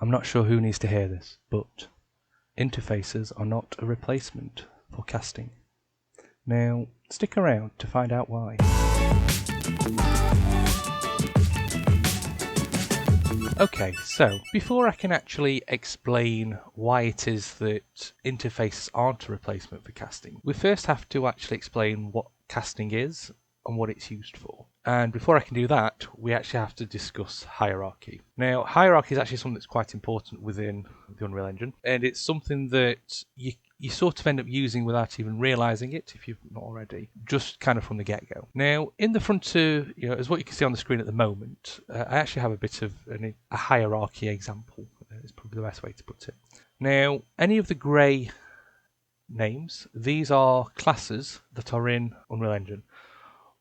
I'm not sure who needs to hear this, but interfaces are not a replacement for casting. Now, stick around to find out why. Okay, so before I can actually explain why it is that interfaces aren't a replacement for casting, we first have to actually explain what casting is and what it's used for. And before I can do that, we actually have to discuss hierarchy. Now, hierarchy is actually something that's quite important within the Unreal Engine, and it's something that you sort of end up using without even realizing it, if you've not already, just kind of from the get-go. Now, in the front of, as what you can see on the screen at the moment, I actually have a bit of a hierarchy example. Is probably the best way to put it. Now, any of the grey names, these are classes that are in Unreal Engine.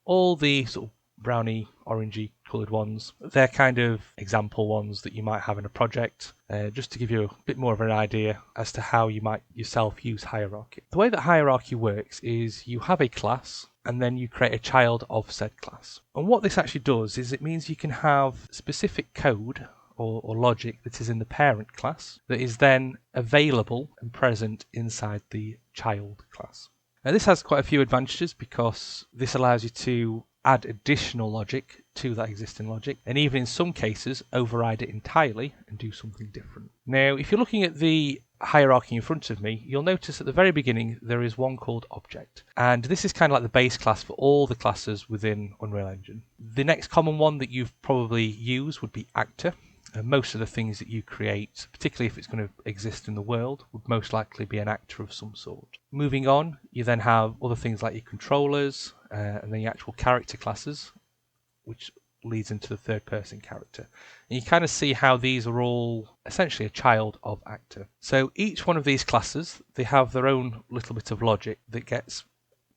All the sort of browny, orangey coloured ones, they're kind of example ones that you might have in a project, just to give you a bit more of an idea as to how you might yourself use hierarchy. The way that hierarchy works is you have a class and then you create a child of said class. And what this actually does is it means you can have specific code or logic that is in the parent class that is then available and present inside the child class. Now this has quite a few advantages because this allows you to add additional logic to that existing logic, and even in some cases override it entirely and do something different. Now if you're looking at the hierarchy in front of me, you'll notice at the very beginning there is one called object, and this is kind of like the base class for all the classes within Unreal Engine. The next common one that you've probably used would be actor. Most of the things that you create, particularly if it's going to exist in the world, would most likely be an actor of some sort. Moving on, you then have other things like your controllers, and then your actual character classes, which leads into the third person character. And you kind of see how these are all essentially a child of actor. So each one of these classes, they have their own little bit of logic that gets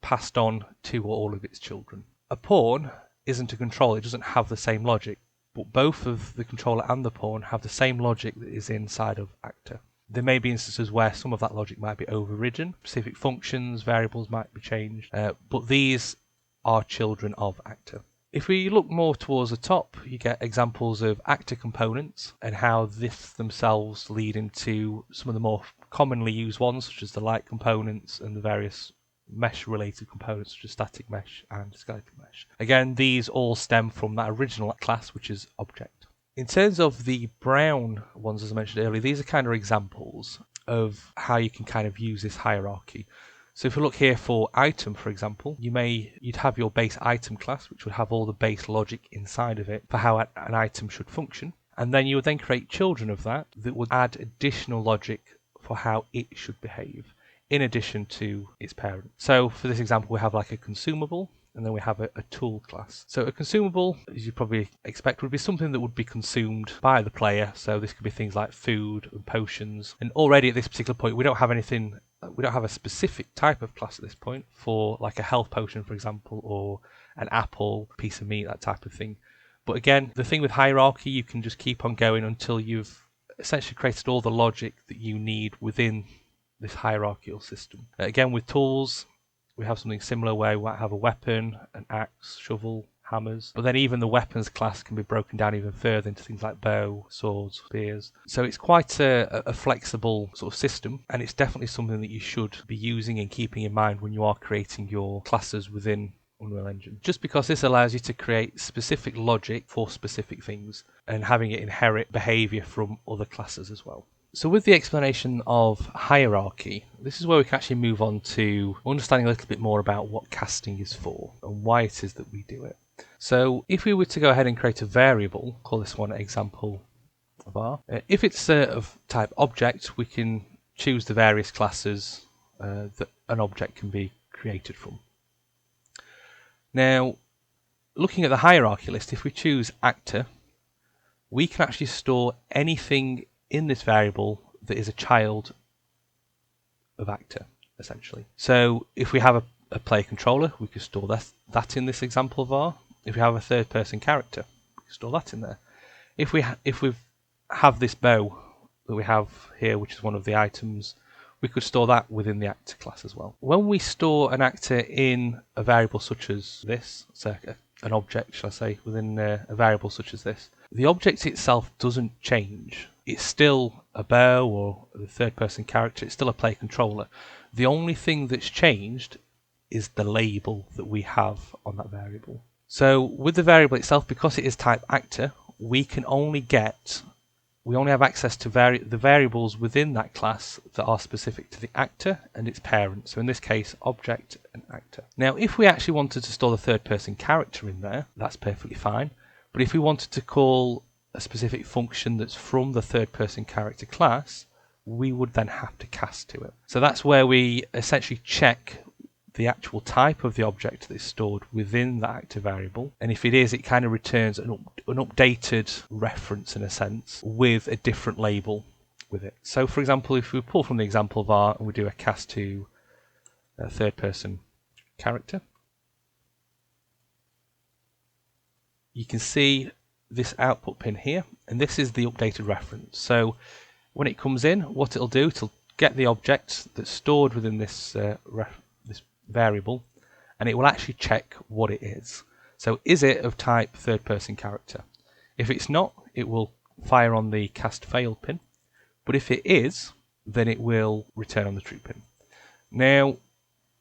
passed on to all of its children. A pawn isn't a controller, it doesn't have the same logic. But both of the controller and the pawn have the same logic that is inside of actor. There may be instances where some of that logic might be overridden, specific functions, variables might be changed, but these are children of actor. If we look more towards the top, you get examples of actor components and how this themselves lead into some of the more commonly used ones, such as the light components and the various mesh-related components such as static mesh and skeleton mesh. Again, these all stem from that original class, which is object. In terms of the brown ones, as I mentioned earlier, these are kind of examples of how you can kind of use this hierarchy. So if we look here for item, for example, you'd have your base item class, which would have all the base logic inside of it for how an item should function. And then you would then create children of that would add additional logic for how it should behave, in addition to its parent. So for this example, we have like a consumable, and then we have a tool class. So a consumable, as you probably expect, would be something that would be consumed by the player. So this could be things like food and potions. And already at this particular point, we don't have a specific type of class at this point for like a health potion, for example, or an apple, piece of meat, that type of thing. But again, the thing with hierarchy, you can just keep on going until you've essentially created all the logic that you need within this hierarchical system. Again, with tools, we have something similar where we might have a weapon, an axe, shovel, hammers, but then even the weapons class can be broken down even further into things like bow, swords, spears. So it's quite a flexible sort of system, and it's definitely something that you should be using and keeping in mind when you are creating your classes within Unreal Engine. Just because this allows you to create specific logic for specific things and having it inherit behavior from other classes as well. So with the explanation of hierarchy, this is where we can actually move on to understanding a little bit more about what casting is for and why it is that we do it. So if we were to go ahead and create a variable, call this one example var, if it's of type object, we can choose the various classes that an object can be created from. Now, looking at the hierarchy list, if we choose actor, we can actually store anything in this variable that is a child of actor, essentially. So if we have a player controller, we could store that in this example var. If we have a third person character, we can store that in there. If we have this bow that we have here, which is one of the items, we could store that within the actor class as well. When we store an actor in a variable such as this, so an object, shall I say, within a variable such as this, the object itself doesn't change. it's still a bow or the third person character, it's still a player controller. The only thing that's changed is the label that we have on that variable. So with the variable itself, because it is type actor, we only have access to the variables within that class that are specific to the actor and its parent. So in this case, object and actor. Now, if we actually wanted to store the third person character in there, that's perfectly fine. But if we wanted to call a specific function that's from the third person character class, we would then have to cast to it. So that's where we essentially check the actual type of the object that is stored within the actor variable, and if it is, it kind of returns an updated reference in a sense with a different label with it. So for example, if we pull from the example var and we do a cast to a third person character, you can see this output pin here, and this is the updated reference. So when it comes in, what it'll do, it'll get the object that's stored within this this variable, and it will actually check what it is. So is it of type third person character? If it's not, it will fire on the cast failed pin, but if it is, then it will return on the true pin. Now,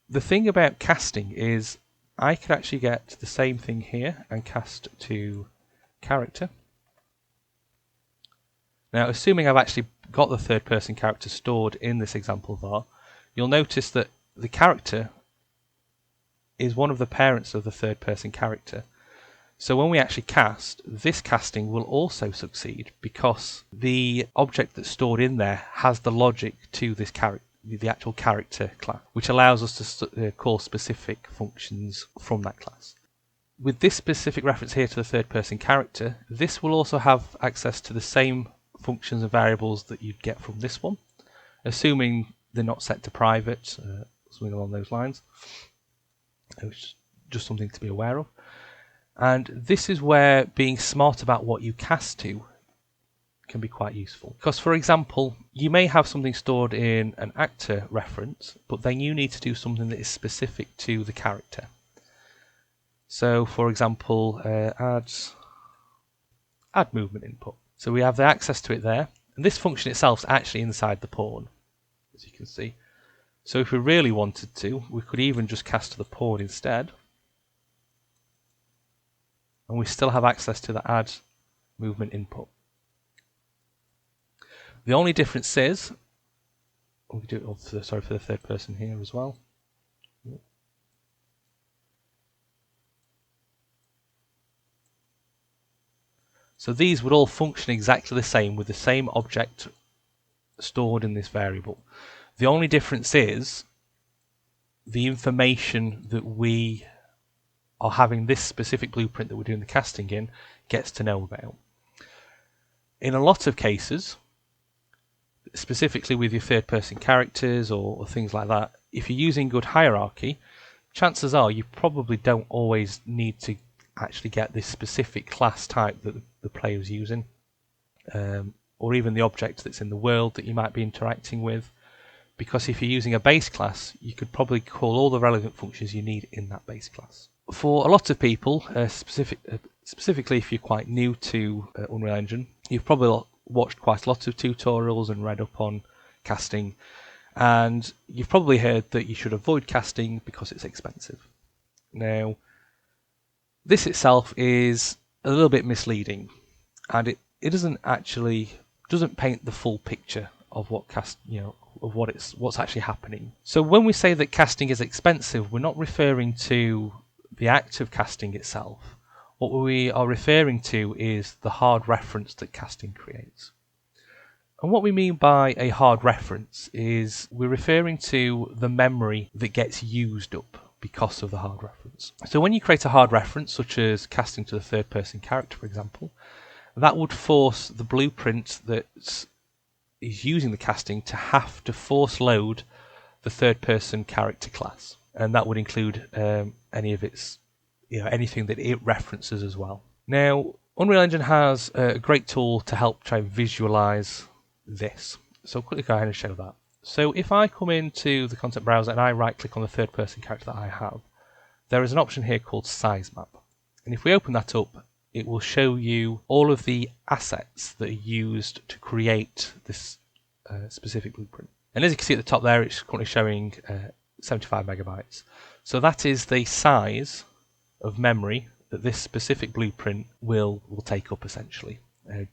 the thing about casting is I could actually get the same thing here and cast to character. Now, assuming I've actually got the third person character stored in this example var, you'll notice that the character is one of the parents of the third person character. So when we actually cast, this casting will also succeed because the object that's stored in there has the logic to this the actual character class, which allows us to call specific functions from that class. With this specific reference here to the third person character, this will also have access to the same functions and variables that you'd get from this one, assuming they're not set to private, something along those lines. It's just something to be aware of. And this is where being smart about what you cast to can be quite useful. Because, for example, you may have something stored in an actor reference, but then you need to do something that is specific to the character. So, for example, add movement input. So we have the access to it there, and this function itself is actually inside the pawn, as you can see. So if we really wanted to, we could even just cast to the pawn instead, and we still have access to the add movement input. The only difference is, we can do it for the third person here as well. So these would all function exactly the same with the same object stored in this variable. The only difference is the information that we are having this specific blueprint that we're doing the casting in gets to know about. In a lot of cases, specifically with your third person characters or things like that, if you're using good hierarchy, chances are you probably don't always need to actually get this specific class type that the player is using, or even the object that's in the world that you might be interacting with, because if you're using a base class, you could probably call all the relevant functions you need in that base class. For a lot of people, specifically if you're quite new to Unreal Engine, you've probably watched quite a lot of tutorials and read up on casting, and you've probably heard that you should avoid casting because it's expensive. Now, this itself is a little bit misleading, and it doesn't paint the full picture of what what's actually happening. So when we say that casting is expensive, we're not referring to the act of casting itself. What we are referring to is the hard reference that casting creates. And what we mean by a hard reference is we're referring to the memory that gets used up because of the hard reference. So when you create a hard reference, such as casting to the third person character, for example, that would force the blueprint that is using the casting to have to force load the third person character class, and that would include any of its, anything that it references as well. Now, Unreal Engine has a great tool to help try and visualize this. So I'll quickly go ahead and show that. So if I come into the content browser and I right click on the third person character that I have, there is an option here called size map. And if we open that up, it will show you all of the assets that are used to create this specific blueprint. And as you can see at the top there, it's currently showing 75 megabytes. So that is the size of memory that this specific blueprint will take up essentially,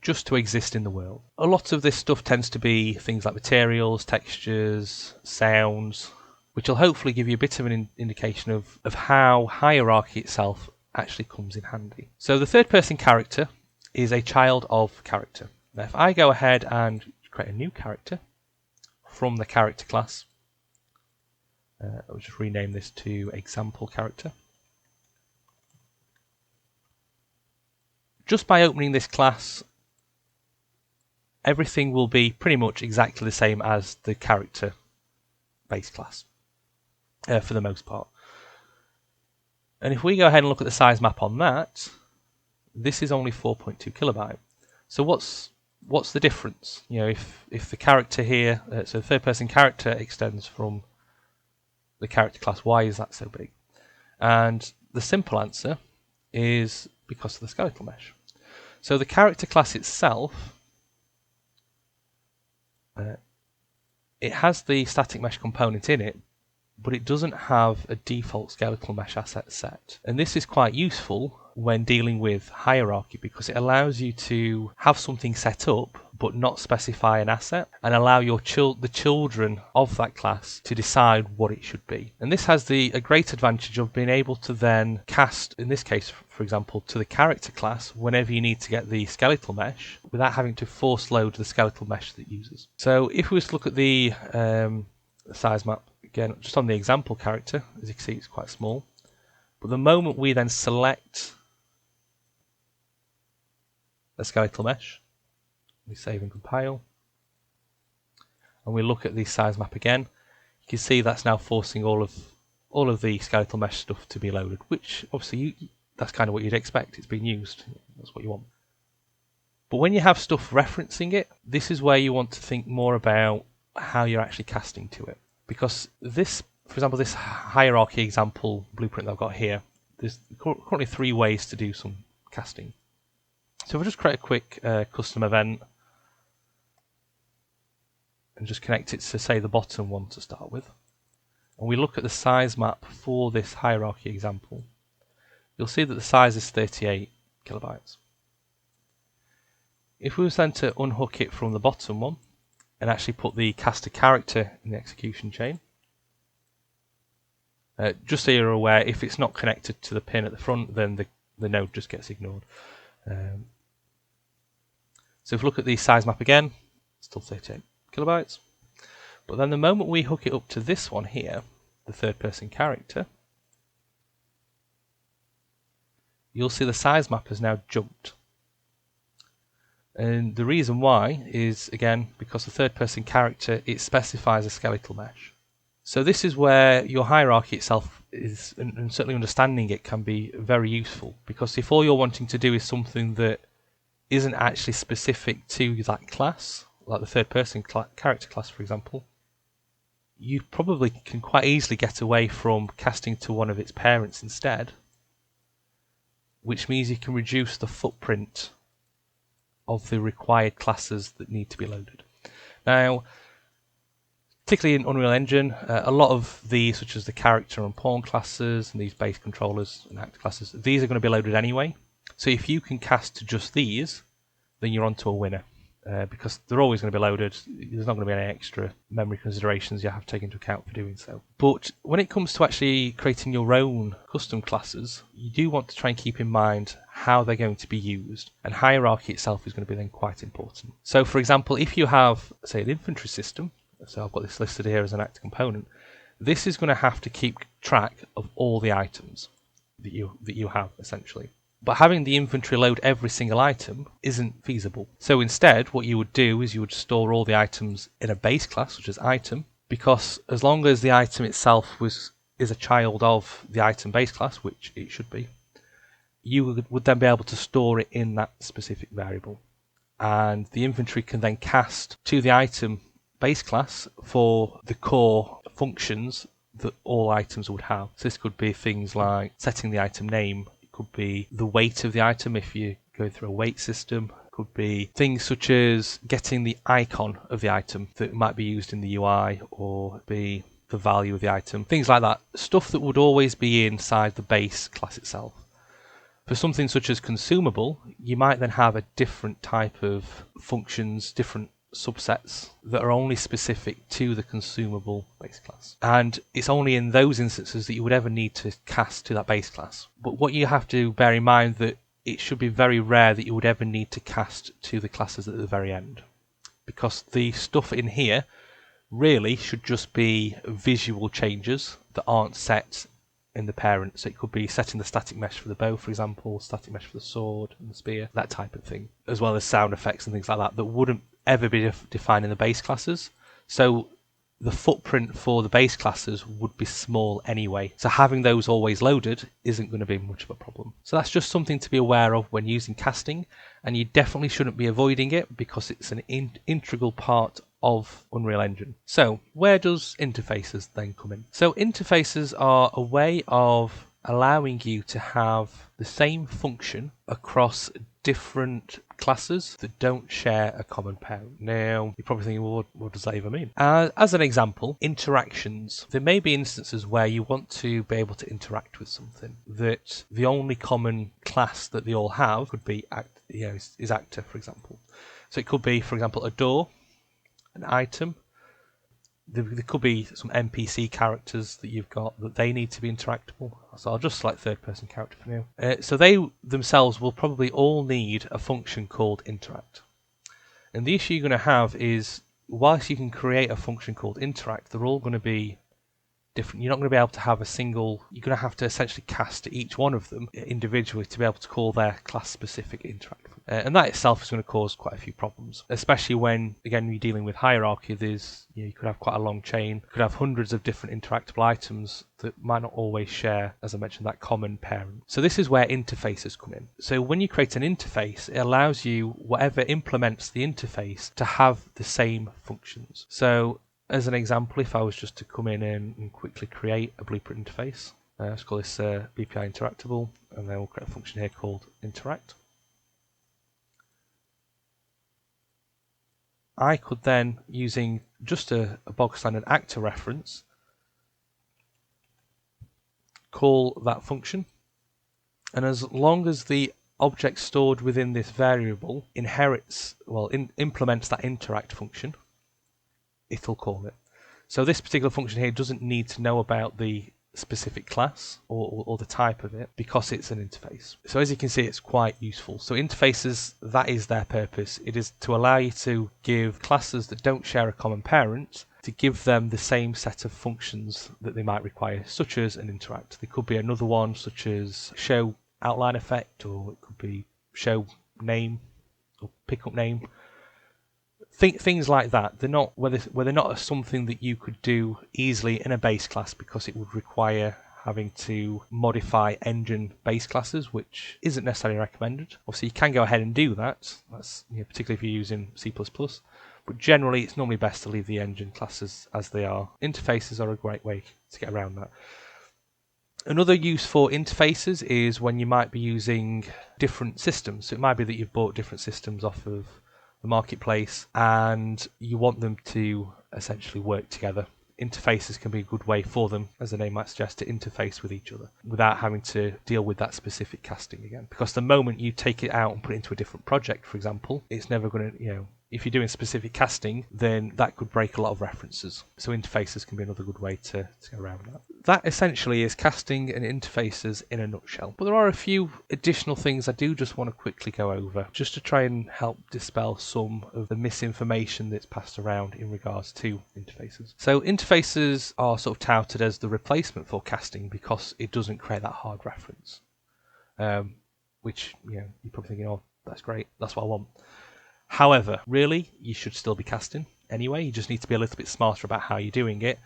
just to exist in the world. A lot of this stuff tends to be things like materials, textures, sounds, which will hopefully give you a bit of an indication of how hierarchy itself actually comes in handy. So the third person character is a child of character. Now if I go ahead and create a new character from the character class, I'll just rename this to example character. Just by opening this class, everything will be pretty much exactly the same as the character base class for the most part. And if we go ahead and look at the size map on that, this is only 4.2 kilobyte. So what's the difference? You know, if the character here, so the third person character extends from the character class, why is that so big? And the simple answer is because of the skeletal mesh. So the character class itself, it has the static mesh component in it, but it doesn't have a default skeletal mesh asset set. And this is quite useful when dealing with hierarchy because it allows you to have something set up but not specify an asset and allow your the children of that class to decide what it should be. And this has a great advantage of being able to then cast, in this case for example, to the character class whenever you need to get the skeletal mesh without having to force load the skeletal mesh that it uses. So if we was to look at the size map, again, just on the example character, as you can see, it's quite small. But the moment we then select a skeletal mesh, we save and compile, and we look at the size map again, you can see that's now forcing all of the skeletal mesh stuff to be loaded, which obviously that's kind of what you'd expect. It's being used. That's what you want. But when you have stuff referencing it, this is where you want to think more about how you're actually casting to it. Because this, for example, this hierarchy example blueprint that I've got here, there's currently 3 ways to do some casting. So if I just create a quick custom event and just connect it to, say, the bottom one to start with, and we look at the size map for this hierarchy example, you'll see that the size is 38 kilobytes. If we were then to unhook it from the bottom one and actually put the caster character in the execution chain, just so you're aware, if it's not connected to the pin at the front, then the node just gets ignored. So if we look at the size map again, still 38 kilobytes. But then the moment we hook it up to this one here, the third person character, you'll see the size map has now jumped. And the reason why is, again, because the third person character, it specifies a skeletal mesh. So this is where your hierarchy itself is, and certainly understanding it can be very useful, because if all you're wanting to do is something that isn't actually specific to that class, like the third person character class for example, you probably can quite easily get away from casting to one of its parents instead, which means you can reduce the footprint of the required classes that need to be loaded. Now, particularly in Unreal Engine, a lot of these, such as the character and pawn classes and these base controllers and actor classes, these are going to be loaded anyway. So if you can cast to just these, then you're onto a winner, because they're always going to be loaded. There's not going to be any extra memory considerations you have to take into account for doing so. But when it comes to actually creating your own custom classes, you do want to try and keep in mind how they're going to be used, and hierarchy itself is going to be then quite important. So for example, if you have, say, an infantry system, so I've got this listed here as an actor component, this is going to have to keep track of all the items that you have essentially. But having the inventory load every single item isn't feasible. So instead, what you would do is you would store all the items in a base class, such as item, because as long as the item itself is a child of the item base class, which it should be, you would then be able to store it in that specific variable. And the inventory can then cast to the item base class for the core functions that all items would have. So this could be things like setting the item name, could be the weight of the item if you go through a weight system. It could be things such as getting the icon of the item that might be used in the UI, or be the value of the item. Things like that. Stuff that would always be inside the base class itself. For something such as consumable, you might then have a different type of functions, different subsets that are only specific to the consumable base class. And it's only in those instances that you would ever need to cast to that base class. But what you have to bear in mind that it should be very rare that you would ever need to cast to the classes at the very end, because the stuff in here really should just be visual changes that aren't set in the parent. So it could be setting the static mesh for the bow, for example, static mesh for the sword and the spear, that type of thing, as well as sound effects and things like that wouldn't ever be defined in the base classes. So the footprint for the base classes would be small anyway. So having those always loaded isn't going to be much of a problem. So that's just something to be aware of when using casting, and you definitely shouldn't be avoiding it because it's an integral part of Unreal Engine. So where does interfaces then come in? So interfaces are a way of allowing you to have the same function across different classes that don't share a common parent. Now, you're probably thinking, well, what does that even mean? As an example, interactions. There may be instances where you want to be able to interact with something that the only common class that they all have could be is actor, for example. So it could be, for example, a door, an item. There could be some NPC characters that you've got that they need to be interactable. So I'll just select third person character for now. So they themselves will probably all need a function called interact. And the issue you're going to have is, whilst you can create a function called interact, they're all going to be different. You're not going to be able to have a single, you're going to have to essentially cast to each one of them individually to be able to call their class specific interact. And that itself is going to cause quite a few problems, especially when, again, you're dealing with hierarchy. You could have quite a long chain, you could have hundreds of different interactable items that might not always share, as I mentioned, that common parent. So this is where interfaces come in. So when you create an interface, it allows you, whatever implements the interface, to have the same functions. So as an example, if I was just to come in and quickly create a blueprint interface, let's call this BPI interactable, and then we'll create a function here called interact. I could then, using just a bog standard actor reference, call that function, and as long as the object stored within this variable implements that interact function, it'll call it. So this particular function here doesn't need to know about the specific class or the type of it, because it's an interface. So as you can see, it's quite useful. So interfaces, that is their purpose. It is to allow you to give classes that don't share a common parent, to give them the same set of functions that they might require, such as an interact. There could be another one such as show outline effect, or it could be show name or pickup name. Things like that. They're not something that you could do easily in a base class, because it would require having to modify engine base classes, which isn't necessarily recommended. Obviously, you can go ahead and do that. That's particularly if you're using C++. But generally, it's normally best to leave the engine classes as they are. Interfaces are a great way to get around that. Another use for interfaces is when you might be using different systems. So it might be that you've bought different systems off of the marketplace and you want them to essentially work together. Interfaces can be a good way for them, as the name might suggest, to interface with each other without having to deal with that specific casting again. Because the moment you take it out and put it into a different project, for example, it's never going to, if you're doing specific casting, then that could break a lot of references. So interfaces can be another good way to get around that. That essentially is casting and interfaces in a nutshell. But there are a few additional things I do just want to quickly go over, just to try and help dispel some of the misinformation that's passed around in regards to interfaces. So interfaces are sort of touted as the replacement for casting because it doesn't create that hard reference. Which, you're probably thinking, oh, that's great, that's what I want. However, really, you should still be casting anyway. You just need to be a little bit smarter about how you're doing it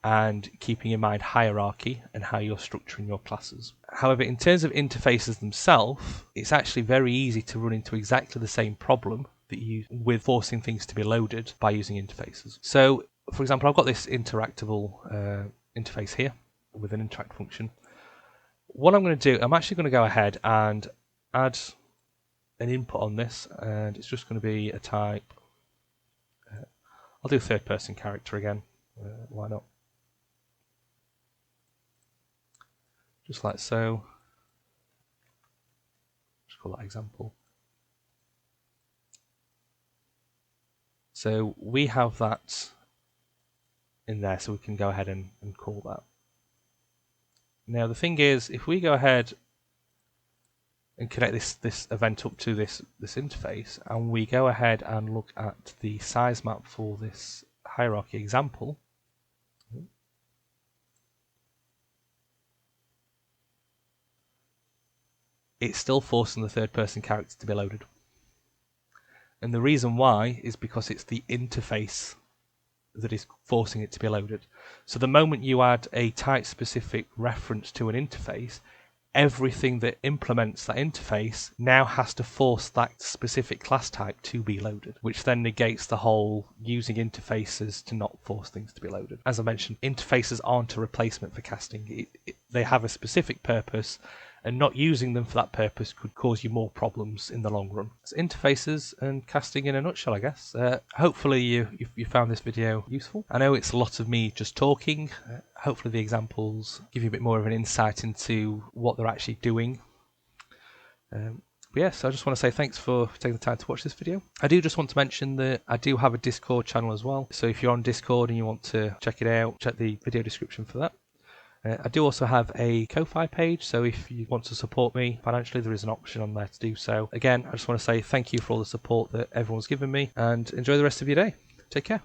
and keeping in mind hierarchy and how you're structuring your classes. However, in terms of interfaces themselves, it's actually very easy to run into exactly the same problem that with forcing things to be loaded by using interfaces. So, for example, I've got this interactable interface here with an interact function. what I'm going to do, I'm actually going to go ahead and add an input on this, and it's just going to be a type. I'll do third person character again. Why not? Just like so. Just call that example. So we have that in there, so we can go ahead and call that. Now the thing is, if we go ahead and connect this event up to this interface, and we go ahead and look at the size map for this hierarchy example, it's still forcing the third person character to be loaded. And the reason why is because it's the interface that is forcing it to be loaded. So the moment you add a type specific reference to an interface, everything that implements that interface now has to force that specific class type to be loaded, which then negates the whole using interfaces to not force things to be loaded. As I mentioned, interfaces aren't a replacement for casting. They have a specific purpose, and not using them for that purpose could cause you more problems in the long run. It's interfaces and casting in a nutshell, I guess. Hopefully you found this video useful. I know it's a lot of me just talking. Hopefully the examples give you a bit more of an insight into what they're actually doing. But yes, I just want to say thanks for taking the time to watch this video. I do just want to mention that I do have a Discord channel as well. So if you're on Discord and you want to check it out, check the video description for that. I do also have a Ko-Fi page, so if you want to support me financially, there is an option on there to do so. Again, I just want to say thank you for all the support that everyone's given me, and enjoy the rest of your day. Take care.